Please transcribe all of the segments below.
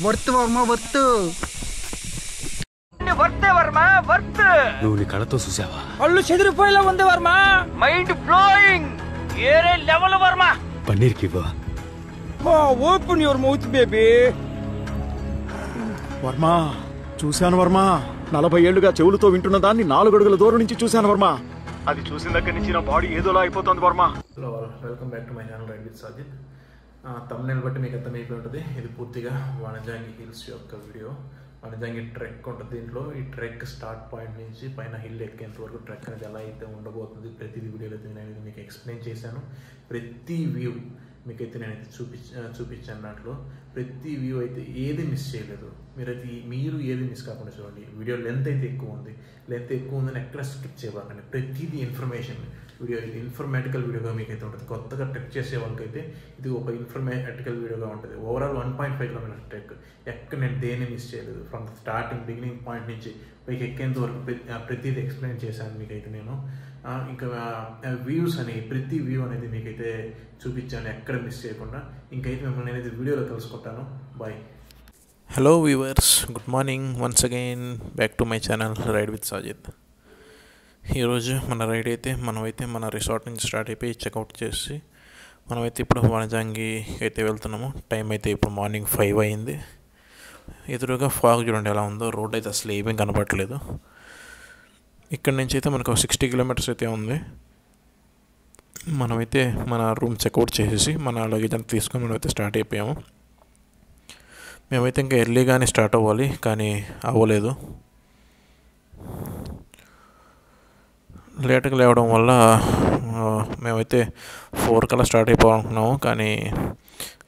Worth Varma worth వర్తే Varma worth. నువ్వు నీ కళ్ళతో చూసావా? అల్లు చెదిరిపోయేలా ఉంది వర్మ. Mind blowing. ఏరే లెవెల్ వర్మ. పన్నీర్కి ఇవ్వ. Open your mouth baby. Varma చూశాను వర్మ. 40 ఏళ్లుగా చెవులతో వింటున్న దాన్ని 4 అడుగుల దూరం నుంచి చూశాను వర్మ. అది చూసిన దగ్గర నుంచి నా బాడీ ఏదోలా అయిపోతుంది Varma. Hello, welcome back to my channel ride with Sajid. Thumbnail బట్టి మీకు అర్థమైపోయి ఉంటుంది, ఇది పూర్తిగా వనజాంగి హిల్స్ యొక్క వీడియో. వనజాంగి ట్రెక్ ఉంటుంది దీంట్లో. ఈ ట్రెక్ స్టార్ట్ పాయింట్ నుంచి పైన హిల్ ఎక్కేంత వరకు ట్రెక్ అనేది ఎలా అయితే ఉండబోతుంది ప్రతి వీడియోలో అయితే నేను మీకు ఎక్స్ప్లెయిన్ చేశాను. ప్రతి వ్యూ మీకైతే నేనైతే చూపించాను. దాంట్లో ప్రతి వ్యూ అయితే ఏది మిస్ చేయలేదు. మీరు ఏది మిస్ కాకుండా చూడండి. వీడియో లెంత్ అయితే ఎక్కువ ఉందని ఎక్కడ స్కిప్ చేయబాకండి. ప్రతిదీ ఇన్ఫర్మేషన్ వీడియో, ఇది ఇన్ఫర్మేటికల్ వీడియోగా మీకైతే ఉంటుంది. కొత్తగా ట్రెక్ చేసే వాళ్ళకైతే ఇది ఒక ఇన్ఫర్మేటికల్ వీడియోగా ఉంటుంది. Overall 1.5 kilometre trek. ఎక్కడ నేను దేన్ని మిస్ చేయలేదు. ఫ్రమ్ స్టార్టింగ్ బిగినింగ్ పాయింట్ నుంచి పైకి ఎక్కేంత వరకు ప్రతిదీ ఎక్స్ప్లెయిన్ చేశాను మీకైతే నేను. ఇంకా వ్యూస్ ప్రతి వ్యూ అనేది మీకైతే చూపించాను ఎక్కడ మిస్ చేయకుండా. ఇంకైతే మిమ్మల్ని నేనైతే వీడియోలో కలుసుకుంటాను. Bye. Hello viewers, good morning. Once again back to my channel ride with Sajid. ఈరోజు మన రైడ్ అయితే మనమైతే మన రిసార్ట్ నుంచి స్టార్ట్ అయిపోయి చెక్అవుట్ చేసి మనమైతే ఇప్పుడు వనజాంగి అయితే వెళ్తున్నాము. టైం అయితే ఇప్పుడు మార్నింగ్ 5 అయింది. ఎదురుగా ఫాగ్ చూడండి ఎలా ఉందో. రోడ్ అయితే అసలు ఏమీ కనపడట్లేదు. ఇక్కడ నుంచి అయితే మనకు 60 కిలోమీటర్స్ అయితే ఉంది. మనమైతే మన రూమ్ చెక్అవుట్ చేసేసి మన లగేజ్ అంతా తీసుకొని మనమైతే స్టార్ట్ అయిపోయాము. మేమైతే ఇంకా ఎర్లీగానే స్టార్ట్ అవ్వాలి, కానీ అవ్వలేదు. లేట్గా లేవడం వల్ల మేమైతే 4 కల్లా స్టార్ట్ అయిపోవాలనుకున్నాము, కానీ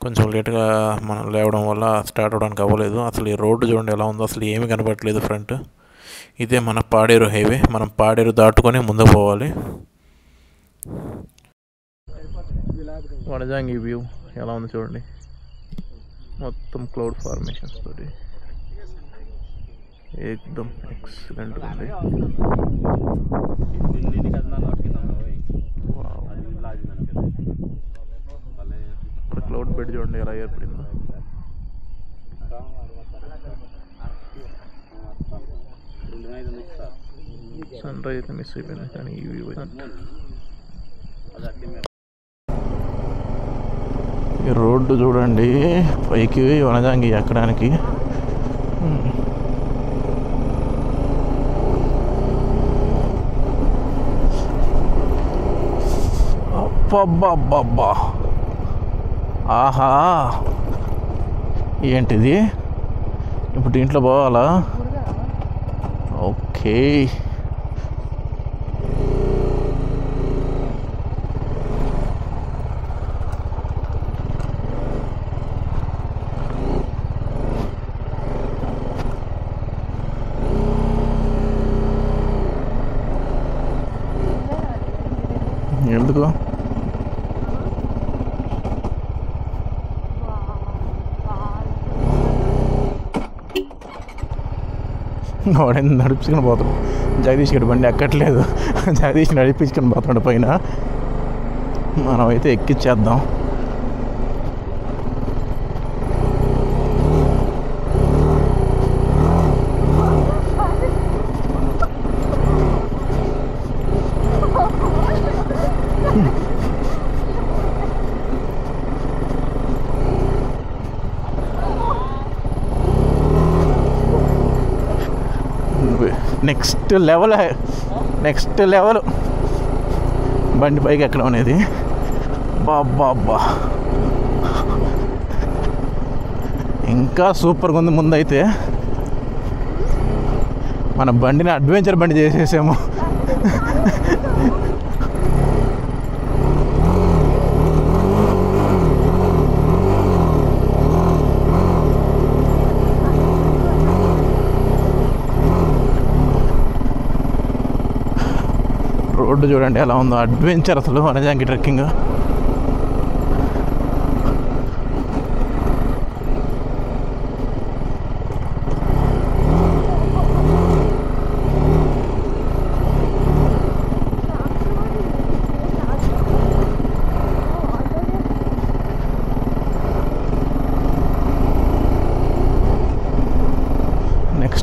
కొంచెం లేట్గా మనం లేవడం వల్ల స్టార్ట్ అవ్వడానికి అవ్వలేదు. అసలు ఈ రోడ్డు చూడండి ఎలా ఉందో, అసలు ఏమీ కనపడట్లేదు ఫ్రంట్. ఇదే మన పాడేరు హైవే. మనం పాడేరు దాటుకొని ముందుకు పోవాలి. వనజాంగి వ్యూ ఎలా ఉంది చూడండి. మొత్తం క్లౌడ్ ఫార్మేషన్స్ తోటి ఏకదమ్ ఎక్సలెంట్ ఉంది. క్లౌడ్ బెడ్ చూడండి ఎలా ఏర్పడిందో. సన్ రైజ్ అయితే మిస్ అయిపోయింది, కానీ ఈ వ్యూ ఈ రోడ్డు చూడండి. పైకి వనజాంగి ఎక్కడానికి అబ్బబ్బబ్బబ్బా, ఆహా ఏంటిది. ఇప్పుడు దీంట్లో పోవాలా? ఓకే. ఎందుకు వాడైనా నడిపించుకొని పోతాడు. జగదీష్ గడి బండి ఎక్కట్లేదు. జగదీష్ నడిపించుకొని పోతున్నాడు పైన. మనమైతే ఎక్కిచ్చేద్దాం. నెక్స్ట్ లెవెల్ బండి పైకి ఎక్కడం అనేది. బాబ్బా, ఇంకా సూపర్గా ఉంది. ముందైతే మన బండిని అడ్వెంచర్ బండి చేసేసాము. రోడ్డు చూడండి ఎలా ఉందో. అడ్వెంచర్ అసలు వనజాంగి ట్రెక్కింగ్.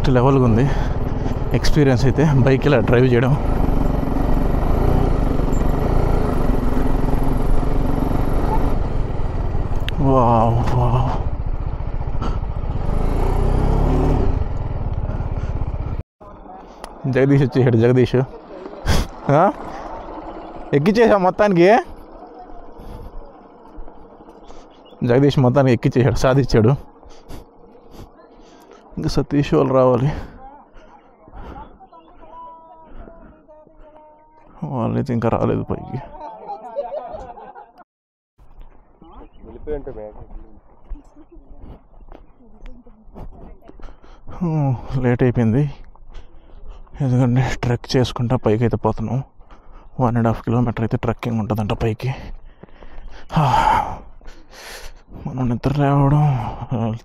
నెక్స్ట్ లెవెల్గా ఉంది ఎక్స్పీరియన్స్ అయితే బైక్ ఇలా డ్రైవ్ చేయడం. Wow wow. జగదీష్ వచ్చేసాడు. జగదీష్ ఎక్కిచ్చేసా మొత్తానికి. జగదీష్ మొత్తానికి ఎక్కిచ్చేసాడు, సాధించాడు. ఇంకా సతీష్ వాళ్ళు రావాలి. వాళ్ళైతే ఇంకా రాలేదు పైకి. లేట్ అయిపోయింది ఎందుకంటే ట్రెక్ చేసుకుంటా పైకి అయితే పోతున్నాం. 1.5 కిలోమీటర్ అయితే ట్రెక్కింగ్ ఉంటుందంట పైకి. మనం నిద్ర రావడం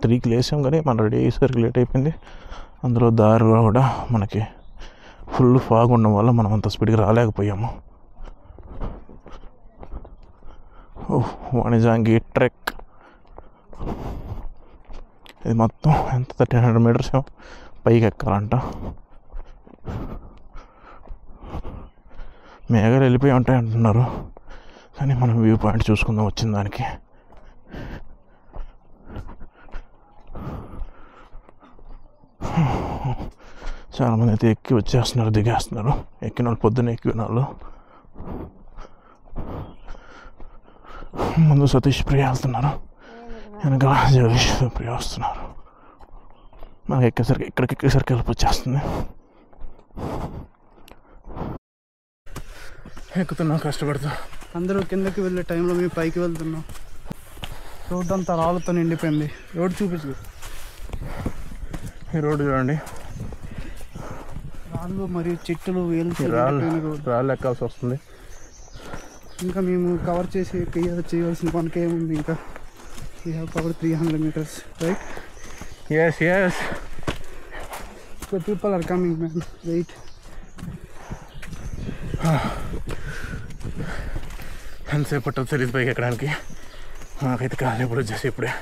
3కి లేసాం కానీ మనం రెడీ అయ్యేసరికి లేట్ అయిపోయింది. అందులో దారిలో కూడా మనకి ఫుల్ ఫాగ్ ఉండడం వల్ల మనం అంత స్పీడ్గా రాలేకపోయాము. వాణిజాంగి ట్రెక్ ఇది మొత్తం ఎంత 1300 మీటర్స్ పైకి ఎక్కాలంట. మేఘాలు వెళ్ళిపోయి ఉంటాయి అంటున్నారు కానీ మనం వ్యూ పాయింట్ చూసుకుందాం వచ్చిన దానికి. చాలామంది అయితే ఎక్కి వచ్చేస్తున్నారు, దిగేస్తున్నారు. ఎక్కిన వాళ్ళు పొద్దున్న ఎక్కిన వాళ్ళు. ముందు సతీష్ ప్రియ వెళ్తున్నారు, వెనక జగదీష్ ప్రియ వస్తున్నారు. మనకి ఇక్కడికి ఎక్కేసరికి వెళ్ళి వచ్చేస్తుంది. ఎక్కుతున్నాం కష్టపడుతూ. అందరూ కిందకి వెళ్ళే టైంలో మేము పైకి వెళ్తున్నాం. రోడ్డు అంతా రాళ్ళతో నిండిపోయింది. రోడ్డు చూపించు. ఈ రోడ్డు చూడండి, రాళ్ళు మరియు చెట్లు రాళ్ళు ఎక్కాల్సి వస్తుంది. ఇంకా మేము కవర్ చేసి చేయవలసిన పనికి ఏముంది. ఇంకా we have cover 300 meters, right? yes So people are coming, man. Wait. ఎంతసేపు పట్టదు తెలియదు పైకి ఎక్కడానికి. మాకైతే కాదు ఎప్పుడు వచ్చేసి ఇప్పుడే.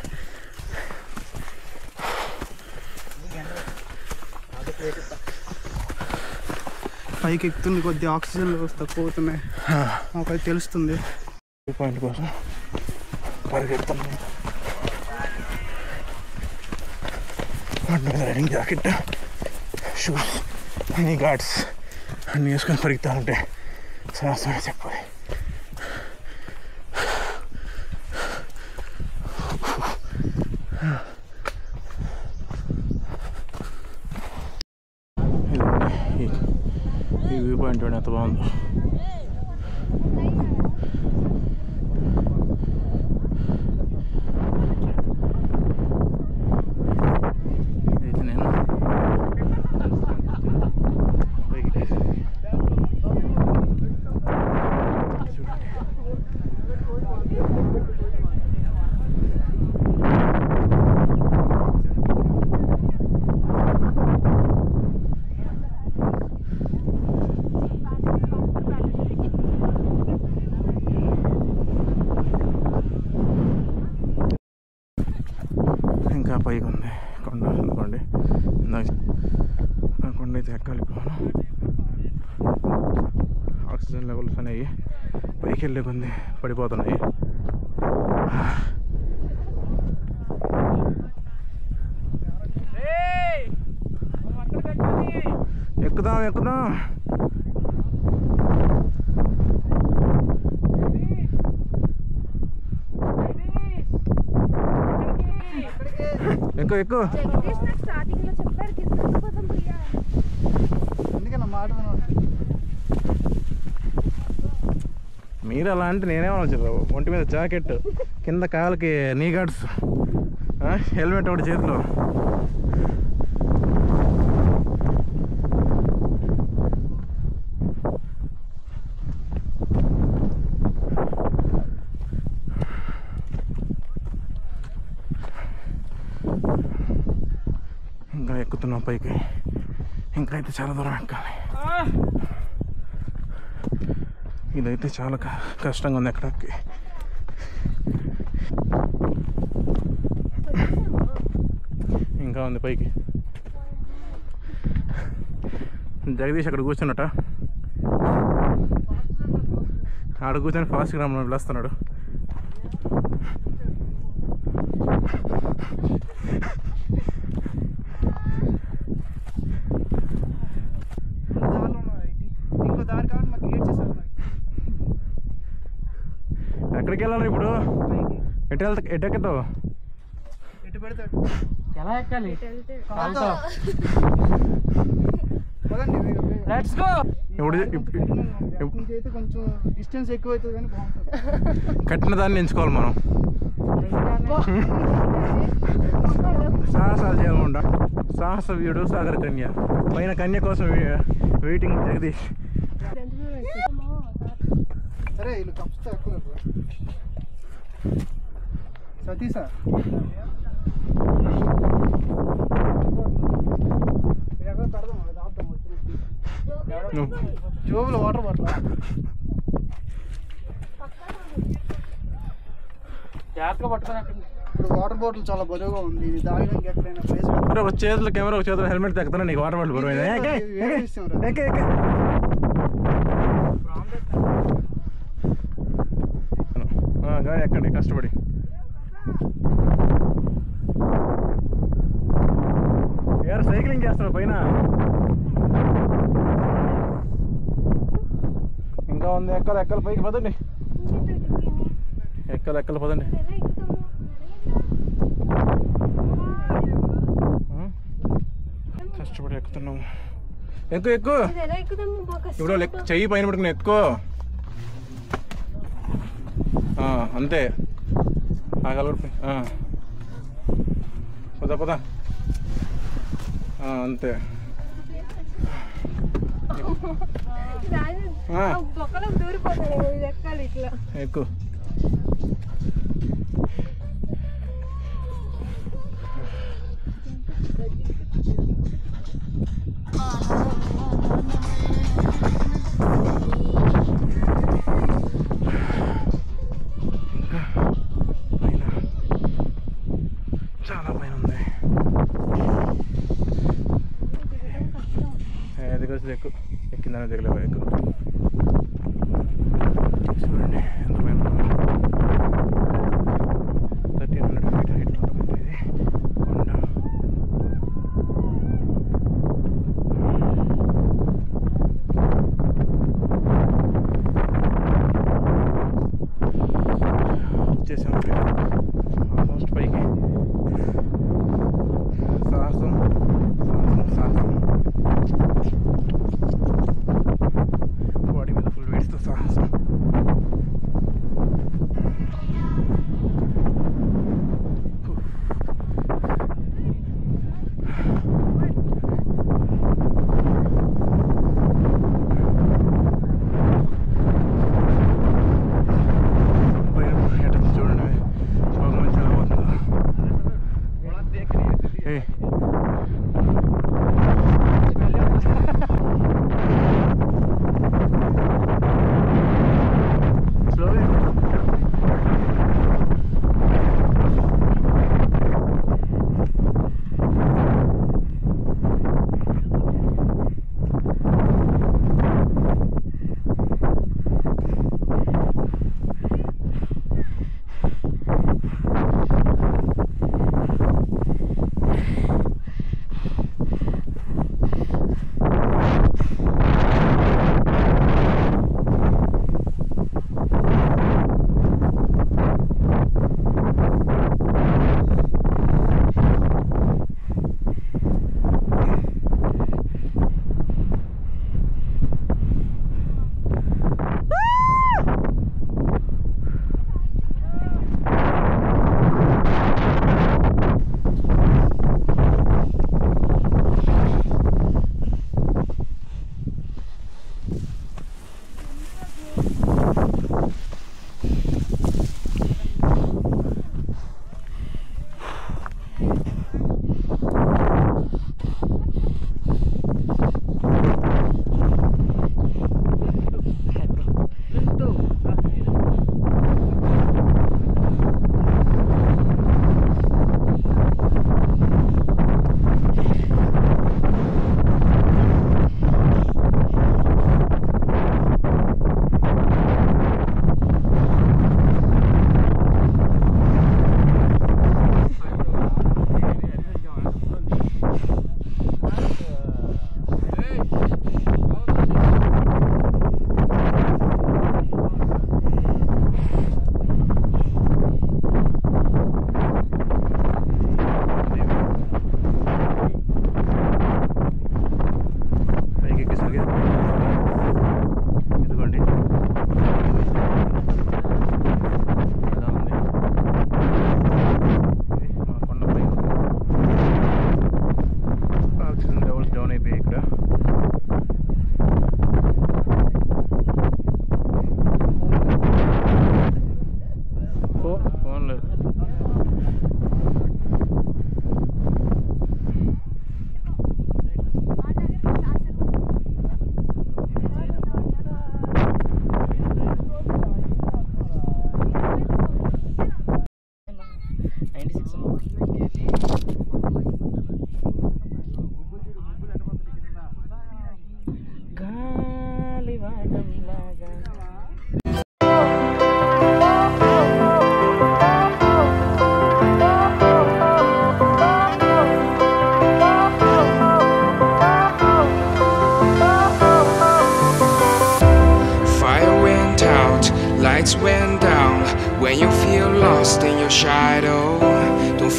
పైకి ఎక్కుతుంది కొద్ది ఆక్సిజన్ లెవెల్స్ తక్కువ అవుతున్నాయి. మాకైతే తెలుస్తుంది. పాయింట్ కోసం పరిగెడుతున్నాం. రైడింగ్ జాకెట్, షూస్, అన్ని గార్డ్స్ అన్నీ వేసుకొని పరిగెత్తా ఉంటే శాస్త్రం చెప్పాలి. ఈ వ్యూ పాయింట్ ఎంత బాగుందో. అయితే నేను ఇంకా పైకి ఉంది కొండ. అనుకోండి ఆ కొండ అయితే ఎక్కాలి. ఆక్సిజన్ లెవెల్స్ అనేవి పైకి వెళ్ళే కొంది పడిపోతున్నాయి. ఎక్కుదాం ఎక్కుదాం. ఎక్కువ ఎక్కువ. మీరు అలా అంటే నేనేమన్నా ఒంటి మీద జాకెట్, కింద కాళ్ళకి నీ గార్డ్స్, హెల్మెట్ ఒకటి చేతిలో. ఇంకా ఎక్కుతున్నాం పైకి. ఇంకా అయితే చాలా దూరం ఎక్కాలి. ఇదైతే చాలా కష్టంగా ఉంది ఎక్కడానికి. ఇంకా ఉంది పైకి. జగదీష్ అక్కడ కూర్చున్నట, ఆడ కూర్చొని ఫాస్ట్గా రమ్మని పిలుస్తున్నాడు. ఇంకో దారి కాబట్టి మాకు క్రియేట్ చేశారు. ఎక్కడికి వెళ్ళాలి ఇప్పుడు? ఎటు ఎక్కుతావు? ఎటు పెడితే ఎలా ఎక్కాలి? Let's go. అయితే కొంచెం డిస్టెన్స్ ఎక్కువ అవుతుంది కానీ బాగుంటుంది. కట్టిన దాన్ని ఎంచుకోవాలి మనం. సాహసాలు చేయకుండా సాహస వీడు సాగర్ కన్య, పైన కన్య కోసం వెయిటింగ్ జగదీష్. సరే వీళ్ళు కప్స్తో ఎక్కువ సతీసా ఎక్కడ పెడదాం, అది ఆపుతాం. జోబులో వాటర్ బాటిల్ జాగ్రత్తగా పట్టుకొని. ఇప్పుడు వాటర్ బాటిల్ చాలా బరువుగా ఉంది, ఇది దాగడానికి ఎక్కడైనా ప్లేస్ ఒక చేతిలో కెమెరా, ఒక చేతిలో హెల్మెట్ తెక్కుతున్నా, నీకు వాటర్ బాటిల్ బరువు. గాడి ఎక్కండి కష్టపడి. ఎవరు సైక్లింగ్ చేస్తారు పైన? ఇంకా ఉంది, ఎక్కలు పైకి పదండి, ఎక్కలు పదండి. కష్టపడి ఎక్కుతున్నాము. ఎక్కువ ఇప్పుడు చెయ్యి పైన పెట్టుకుని ఎక్కువ, అంతే. కలవడిపోయి పద అంతే. ఎక్కువ చాలా పైన ఉంది. దిగొచ్చు, ఎక్కువ ఎక్కిందని దిగలేవు. ఎక్కువ చూడండి ఎంత పైన 1300 feet హైట్ ఉంటుంది ఇది కొండ. వచ్చేసాం ఆల్మోస్ట్ పైకి. సాహసం బాడీ మీద ఫుల్ వెయిట్స్తో సాహసం. చూడండి బాగా మంచిగా పోతుందో.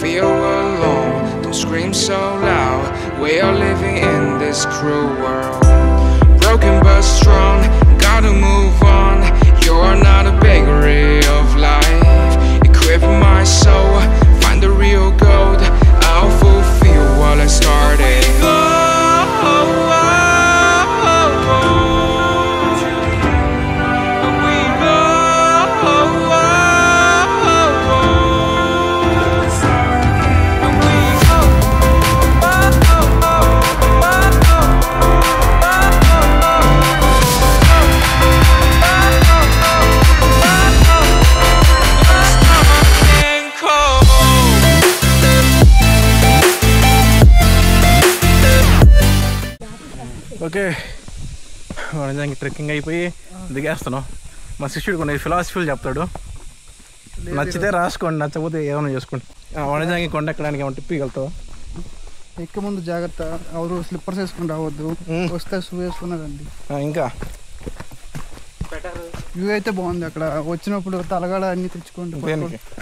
feel alone, don't scream so loud. We are living in this cruel world. Broken but strong, gotta move on. You're not a bakery of life. Equip my soul, find the real gold. I'll fulfill what I started. Okay Vanajangi trekking అయిపోయి దిగేస్తున్నాం. మా శిష్యుడు కొన్ని ఫిలాసఫీలు చెప్తాడు, నచ్చితే రాసుకోండి, నచ్చకపోతే ఏమైనా చేసుకోండి. వనజాంగి కొండ ఎక్కడానికి ఏమైనా టిప్పిగలుగుతావు? ఎక్క ముందు జాగ్రత్త, ఎవరు స్లిప్పర్స్ వేసుకుని రావద్దు, వస్తే షూ వేసుకున్నారండి. ఇంకా వ్యూ అయితే బాగుంది. అక్కడ వచ్చినప్పుడు తలగాడ అన్ని తెచ్చుకోండి,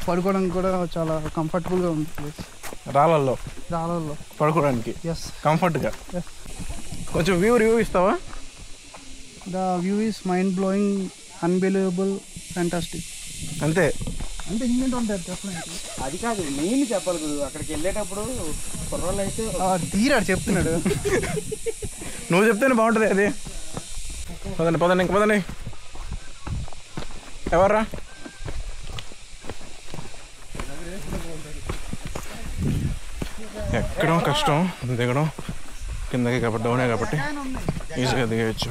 పడుకోవడానికి కూడా చాలా కంఫర్టబుల్గా ఉంది ప్లేస్. రాళ్ళల్లో పడుకోవడానికి ఎస్ కంఫర్ట్గా. కొంచెం వ్యూ రివ్యూ ఇస్తావా? The view is mind blowing, unbelievable, fantastic. అంతే అంటే ఇంకేంటి ఉంటారు చెప్పండి. అది కాదు మెయిన్ చెప్పాలి గురు. అక్కడికి వెళ్ళేటప్పుడు కుర్రోళ్ళు అయితే తీరాడు చెప్తున్నాడు. నువ్వు చెప్తేనే బాగుంటుంది అది. పదండి ఇంక పదండి. ఎవర్రా? ఎక్కడం కష్టం, దిగడం కిందకి కాబట్టి డౌనే కాబట్టి ఈజీగా దిగవచ్చు.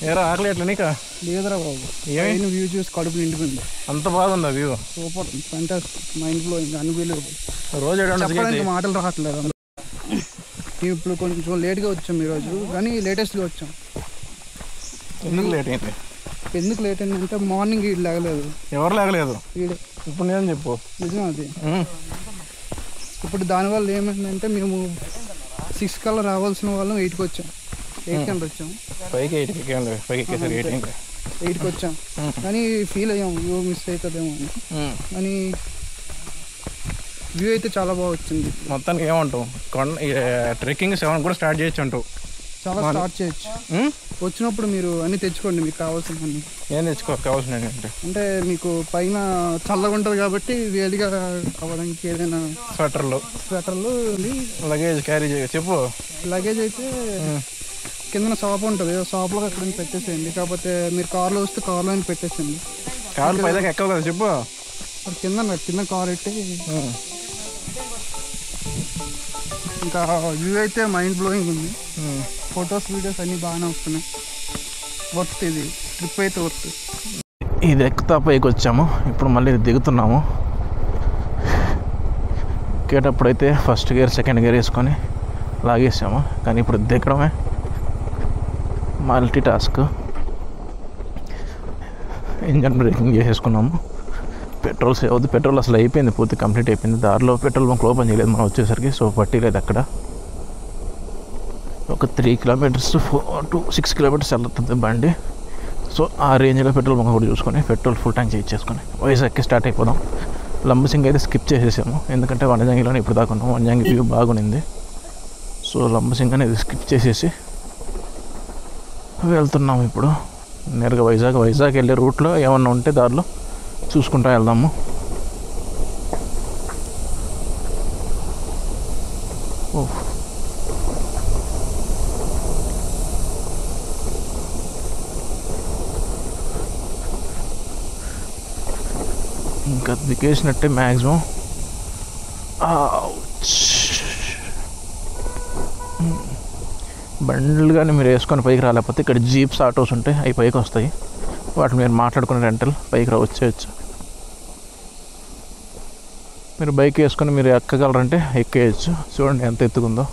ఏరా ఆకలి ఎట్లా నీకా? లేదురా బాబు, ఏమైనా వ్యూ చూసి కడుపు నిండిపోయింది. అంత బాగుందా view? Super, fantastic, mind blowing, unbelievable. రోజు చెప్పడానికి మాటలు రావట్లేదు. మేము ఇప్పుడు కొంచెం లేట్గా వచ్చాం ఈరోజు, కానీ లేటెస్ట్గా వచ్చాం. ఎందుకు లేట్ అయింది? ఎందుకు లేట్ అయిందంటే మార్నింగ్ వీడు లేగలేదు. ఎవరు లేగలేదు? వీడే. ఇప్పుడు నేను చెప్పు. నిజం అది. ఇప్పుడు దానివల్ల ఏమైందంటే మేము 6 కల్లా రావాల్సిన వాళ్ళం 8కి వచ్చాం. 8 కంటే వచ్చాం. పైకి 8కి వచ్చాం, కానీ ఫీల్ అయ్యాం వ్యూ మిస్ అవుతుందేమో అని. కానీ వ్యూ అయితే చాలా బాగా వచ్చింది. మొత్తానికి ఏమంటావు? ట్రెక్కింగ్ 7 కూడా స్టార్ట్ చేయొచ్చు అంటావు? చాలా స్టార్ట్ చేయొచ్చు. వచ్చినప్పుడు మీరు అన్నీ తెచ్చుకోండి, మీకు కావాల్సినవన్నీ. ఏం కావాల్సిన అంటే మీకు పైన చల్లగా ఉంటుంది కాబట్టి వేడిగా అవ్వడానికి ఏదైనా స్వెటర్లు లగేజ్ క్యారీ చేయ. చెప్పు. లగేజ్ అయితే కింద షాప్ ఉంటుంది, షాప్లో అక్కడ పెట్టేసేయండి. కాకపోతే మీరు కార్లో వస్తే కార్లో పెట్టేసేయండి. కార్లు పైదాకా ఎక్కవు కదా, చెప్పు. కింద కార్ పెట్టి. ఇంకా వ్యూ అయితే మైండ్ బ్లోయింగ్ ఉంది. ఫొటోస్ వీడియోస్ అన్నీ బాగానే వస్తున్నాయి. వర్త్, ఇది ట్రిప్ అయితే వర్త్. ఇది ఎక్కుతా పైకి వచ్చాము, ఇప్పుడు మళ్ళీ దిగుతున్నాము. ఎక్కేటప్పుడు అయితే ఫస్ట్ గేర్ సెకండ్ గేర్ వేసుకొని లాగేసాము, కానీ ఇప్పుడు దిగడమే మల్టీ టాస్క్. ఇంజన్ బ్రేకింగ్ చేసేసుకున్నాము. పెట్రోల్ సేవ్ అవుతుంది. పెట్రోల్ అసలు అయిపోయింది, పూర్తి కంప్లీట్ అయిపోయింది. దారిలో పెట్రోల్ బంక్ ఓపెన్ చేయలేదు మనం వచ్చేసరికి, సో పట్టిలేదు అక్కడ. ఒక 3 కిలోమీటర్స్ 4 to 6 కిలోమీటర్స్ వెళ్తుంది బండి. సో ఆ రేంజ్లో పెట్రోల్ బంక్ కూడా చూసుకొని పెట్రోల్ ఫుల్ ట్యాంక్ చేయించేసుకొని వైజాగ్కి స్టార్ట్ అయిపోదాం. లంబసింగ్ అయితే స్కిప్ చేసేసాము, ఎందుకంటే వనజాంగిలోనే ఇప్పుడు దాకా ఉన్నాం. వనజాంగి వ్యూ బాగునింది, సో లంబసింగ్ అనేది స్కిప్ చేసేసి వెళ్తున్నాము ఇప్పుడు నేరుగా వైజాగ్ వెళ్ళే రూట్లో ఏమన్నా ఉంటే దారిలో చూసుకుంటా వెళ్దాము. ఇంకా దిగేసినట్టే మ్యాక్సిమం. బండ్లు కానీ మీరు వేసుకొని పైకి రాలేకపోతే ఇక్కడ జీప్స్ ఆటోస్ ఉంటాయి, అవి పైకి వస్తాయి. వాటిని మీరు మాట్లాడుకునే రెంటల్ పైకి వచ్చేయచ్చు. మీరు బైక్ వేసుకొని మీరు ఎక్కగలరంటే ఎక్కేయచ్చు. చూడండి ఎంత ఎత్తుకుందో.